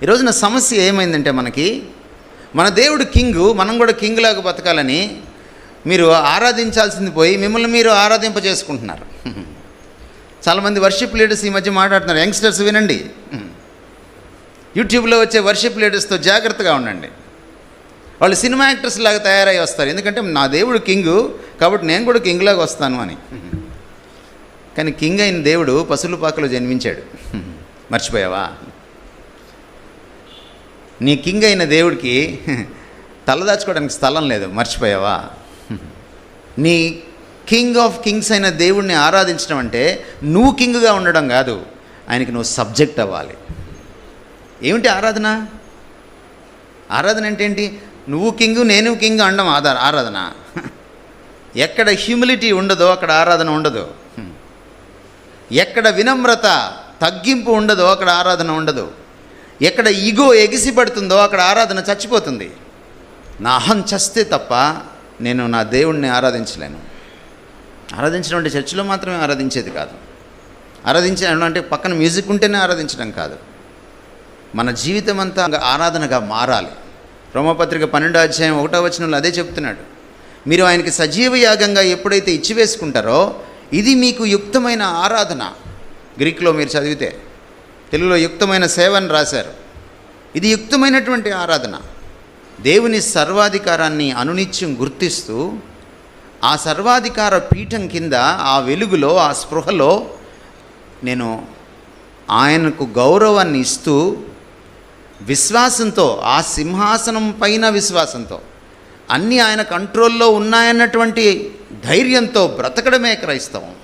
ఈరోజున సమస్య ఏమైందంటే మన దేవుడు కింగు, మనం కూడా కింగ్ లాగా బతకాలని మీరు ఆరాధించాల్సింది పోయి మిమ్మల్ని మీరు ఆరాధింప చేసుకుంటున్నారు. చాలామంది వర్షిప్ లీడర్స్ ఈ మధ్య మాట్లాడుతున్నారు. యంగ్స్టర్స్ వినండి, యూట్యూబ్లో వచ్చే వర్షిప్ లీడర్స్తో జాగ్రత్తగా ఉండండి. వాళ్ళు సినిమా యాక్టర్స్ లాగా తయారై వస్తారు. ఎందుకంటే నా దేవుడు కింగు కాబట్టి నేను కూడా కింగ్ లాగా వస్తాను అని. కానీ కింగ్ అయిన దేవుడు పశువుల పాకలో జన్మించాడు. మర్చిపోయావా? నీ కింగ్ అయిన దేవుడికి తలదాచుకోవడానికి స్థలం లేదు. మర్చిపోయావా? నీ కింగ్ ఆఫ్ కింగ్స్ అయిన దేవుడిని ఆరాధించడం అంటే నువ్వు కింగ్గా ఉండడం కాదు, ఆయనకి నువ్వు సబ్జెక్ట్ అవ్వాలి. ఏమిటి ఆరాధన? ఆరాధన అంటే ఏంటి? నువ్వు కింగు నేను కింగ్ అనడం ఆరాధన. ఎక్కడ హ్యూమిలిటీ ఉండదో అక్కడ ఆరాధన ఉండదు. ఎక్కడ వినమ్రత తగ్గింపు ఉండదో అక్కడ ఆరాధన ఉండదు. ఎక్కడ ఈగో ఎగిసిపడుతుందో అక్కడ ఆరాధన చచ్చిపోతుంది. నా అహం చస్తే తప్ప నేను నా దేవుణ్ణి ఆరాధించలేను. ఆరాధించడం అంటే చర్చిలో మాత్రమే ఆరాధించేది కాదు. ఆరాధించడం అంటే పక్కన మ్యూజిక్ ఉంటేనే ఆరాధించడం కాదు. మన జీవితం అంతా ఆరాధనగా మారాలి. రోమపత్రిక 12:1 అదే చెప్తున్నాడు. మీరు ఆయనకి సజీవ యాగంగా ఎప్పుడైతే ఇచ్చివేసుకుంటారో ఇది మీకు యుక్తమైన ఆరాధన. గ్రీక్లో మీరు చదివితే తెలుగులో యుక్తమైన సేవ అని రాశారు. ఇది యుక్తమైనటువంటి ఆరాధన. దేవుని సర్వాధికారాన్ని అనునిత్యం గుర్తిస్తూ ఆ సర్వాధికార పీఠం కింద ఆ వెలుగులో ఆ స్పృహలో నేను ఆయనకు గౌరవాన్ని ఇస్తూ విశ్వాసంతో, ఆ సింహాసనం పైన విశ్వాసంతో, అన్నీ ఆయన కంట్రోల్లో ఉన్నాయన్నటువంటి ధైర్యంతో బ్రతకడమే క్రైస్తవం.